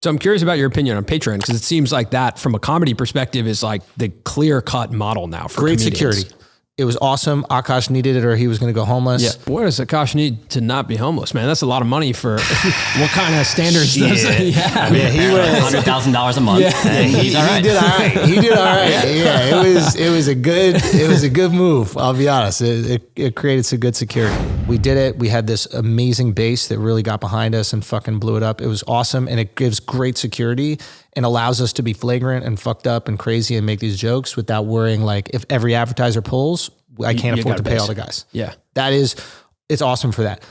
So I'm curious about your opinion on Patreon, because it seems like that from a comedy perspective is like the clear cut model now for great comedians. security. It was awesome. Akash needed it or he was going to go homeless. Yeah. What does Akash need to not be homeless, man? That's a lot of money for what kind of standards does he have? Yeah, he was $100,000 a month. Yeah, and he's all right. He did all right. He did all right. Yeah, it was a good move. I'll be honest. It created some good security. We did it. We had this amazing base that really got behind us and fucking blew it up. It was awesome, and it gives great security and allows us to be flagrant and fucked up and crazy and make these jokes without worrying like if every advertiser pulls, I can't afford to pay all the guys. Yeah. It's awesome for that.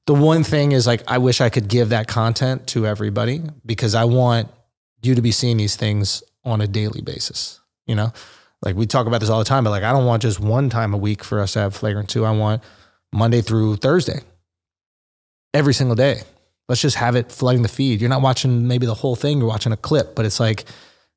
The one thing is like, I wish I could give that content to everybody because I want you to be seeing these things on a daily basis. You know, like we talk about this all the time, but like, I don't want just one time a week for us to have Flagrant 2. I want Monday through Thursday, every single day. Let's just have it flooding the feed. You're not watching maybe the whole thing, you're watching a clip, but it's like,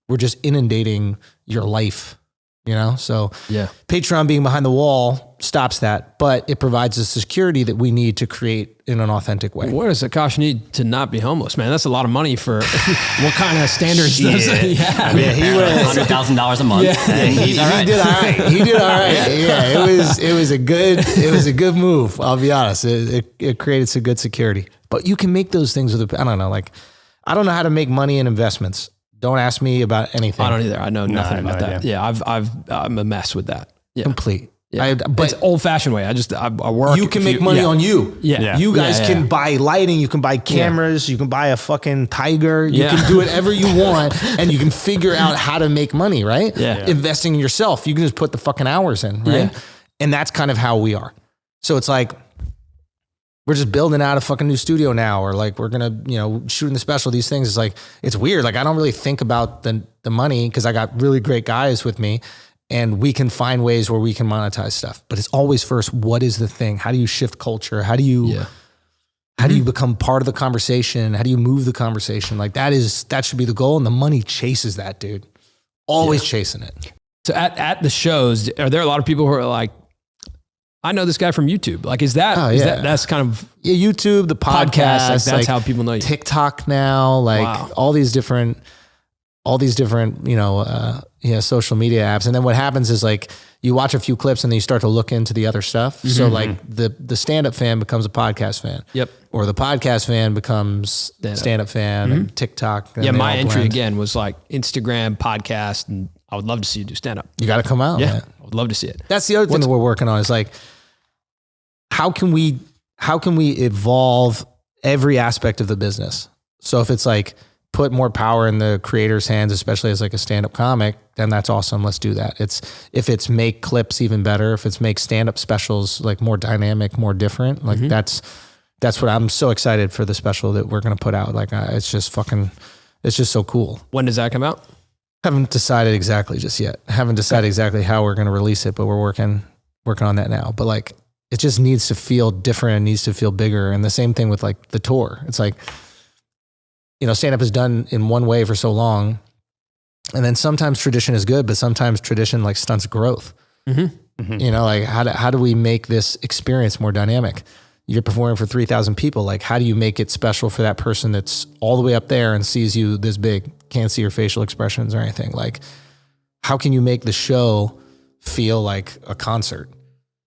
we're just inundating your life. You know, so yeah, Patreon being behind the wall stops that, but it provides the security that we need to create in an authentic way. What does Akash need to not be homeless, man? That's a lot of money for what kind of standards does he have? Yeah, he was $100,000 a month. Yeah. And he's all right. He did all right. He did all right. Yeah, it was a good move. I'll be honest. It created some good security, but you can make those things with I don't know how to make money in investments. Don't ask me about anything. I don't either. I know nothing about that. Yeah, I'm a mess with that. Yeah. Complete. Yeah. But it's old fashioned way. I work. You can make money on you. Yeah. You guys can buy lighting. You can buy cameras. You can buy a fucking tiger. You can do whatever you want, and you can figure out how to make money. Right. Yeah. Investing in yourself. You can just put the fucking hours in. Right. Yeah. And that's kind of how we are. So it's like, we're just building out a fucking new studio now, or like we're gonna, shooting the special. These things is like, it's weird. Like I don't really think about the money because I got really great guys with me, and we can find ways where we can monetize stuff. But it's always first, what is the thing? How do you shift culture? How do you become part of the conversation? How do you move the conversation? Like that should be the goal, and the money chases that, dude. Always chasing it. So at the shows, are there a lot of people who are like, I know this guy from YouTube. Like, is that that's kind of YouTube, the podcast. Like, that's how people know you. TikTok now, like all these different, social media apps. And then what happens is like you watch a few clips and then you start to look into the other stuff. Mm-hmm. So like the stand-up fan becomes a podcast fan. Yep. Or the podcast fan becomes stand-up fan and TikTok. And my entry again was like Instagram, podcast, and I would love to see you do stand-up. You got to come out. Yeah. Man. I would love to see it. That's the other thing that we're working on is like, how can we evolve every aspect of the business? So if it's like put more power in the creator's hands, especially as like a stand-up comic, then that's awesome. Let's do that. If it's make clips even better, if it's make stand-up specials like more dynamic, more different, like that's what I'm so excited for the special that we're going to put out. Like it's just so cool. When does that come out? Haven't decided exactly just yet. Haven't decided exactly how we're going to release it, but we're working on that now. But like, it just needs to feel different and needs to feel bigger. And the same thing with like the tour. It's like, stand-up is done in one way for so long. And then sometimes tradition is good, but sometimes tradition like stunts growth. Mm-hmm. Mm-hmm. Like how do we make this experience more dynamic? You're performing for 3,000 people. Like, how do you make it special for that person that's all the way up there and sees you this big, can't see your facial expressions or anything? Like, how can you make the show feel like a concert?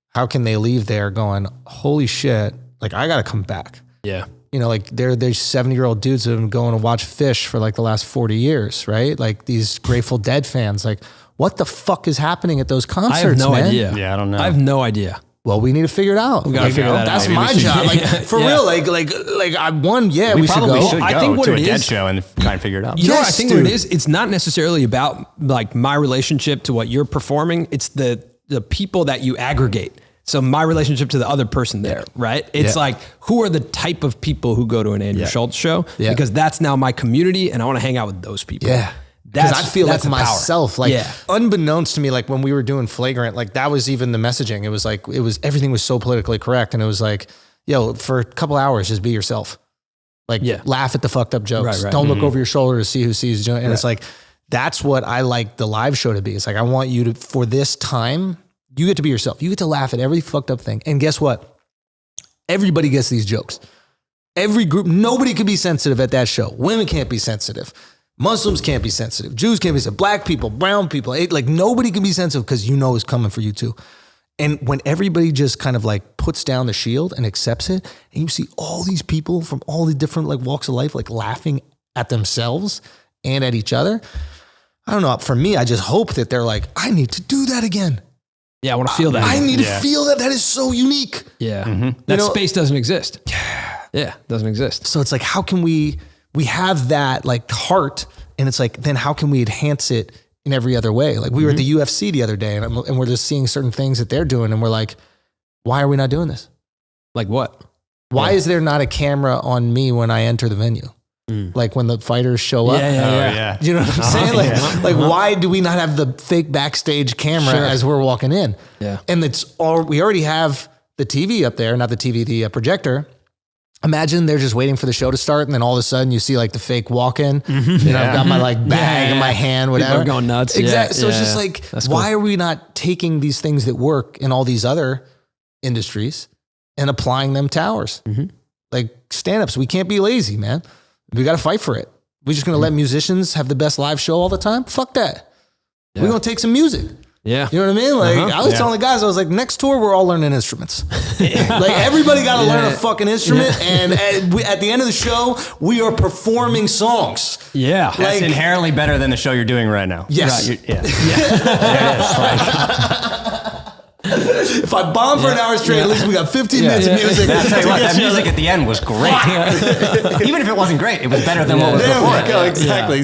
How can they leave there going, holy shit, like I got to come back. Yeah. Like there's 70-year-old dudes that have been going to watch Fish for like the last 40 years, right? Like these Grateful Dead fans, like what the fuck is happening at those concerts, I have no man? idea. Yeah, I don't know. I have no idea. Well, we need to figure it out. We got to figure that out. That's Maybe my job. Like for real, like I won. Yeah, we should go. I think what to it a Dead is, show and try and figure it out. You know what I think what it is? It's not necessarily about like my relationship to what you're performing. It's the people that you aggregate. So my relationship to the other person there, right? It's like, who are the type of people who go to an Andrew Schulz show? Yeah. Because that's now my community and I want to hang out with those people. Yeah. Because I feel like myself, like unbeknownst to me, like when we were doing Flagrant, like that was even the messaging. It was like, everything was so politically correct. And it was like, for a couple hours, just be yourself. Like laugh at the fucked up jokes. Right. Don't look over your shoulder to see who sees you. And it's like, that's what I like the live show to be. It's like, I want you to, for this time, you get to be yourself. You get to laugh at every fucked up thing. And guess what? Everybody gets these jokes. Every group, nobody could be sensitive at that show. Women can't be sensitive. Muslims can't be sensitive. Jews can't be sensitive. Black people, brown people, like nobody can be sensitive because you know it's coming for you too. And when everybody just kind of like puts down the shield and accepts it, and you see all these people from all the different like walks of life, like laughing at themselves and at each other. I don't know. For me, I just hope that they're like, I need to do that again. Yeah, I want to feel that. I need to feel that. That is so unique. Yeah. That space doesn't exist. Yeah, doesn't exist. So it's like, how can we have that like heart, and it's like, then how can we enhance it in every other way? Like we were at the UFC the other day, and we're just seeing certain things that they're doing, and we're like, why are we not doing this? Like what? Why is there not a camera on me when I enter the venue? Like when the fighters show up. Yeah. You know what I'm saying? Like why do we not have the fake backstage camera as we're walking in? Yeah. And we already have the TV up there, not the TV, the projector. Imagine they're just waiting for the show to start, and then all of a sudden you see like the fake walk-in. You know, I've got my like bag in my hand, whatever. People are going nuts. Exactly. So it's Yeah. just like, That's why cool. are we not taking these things that work in all these other industries and applying them to ours? Like stand-ups, we can't be lazy, man. We got to fight for it. We're just going to let musicians have the best live show all the time? Fuck that. We're going to take some music. Yeah. You know what I mean? Like I was telling the guys, I was like, next tour, we're all learning instruments. Like everybody got to learn a fucking instrument. And at the end of the show, we are performing songs. Yeah. That's Like- inherently better than the show you're doing right now. Yes. Right, yeah. There it is. Like, If I bomb for an hour straight, at least we got 15 minutes of music. I'll tell you what, that music at the end was great. Even if it wasn't great, it was better than what was There before we it. go. Exactly.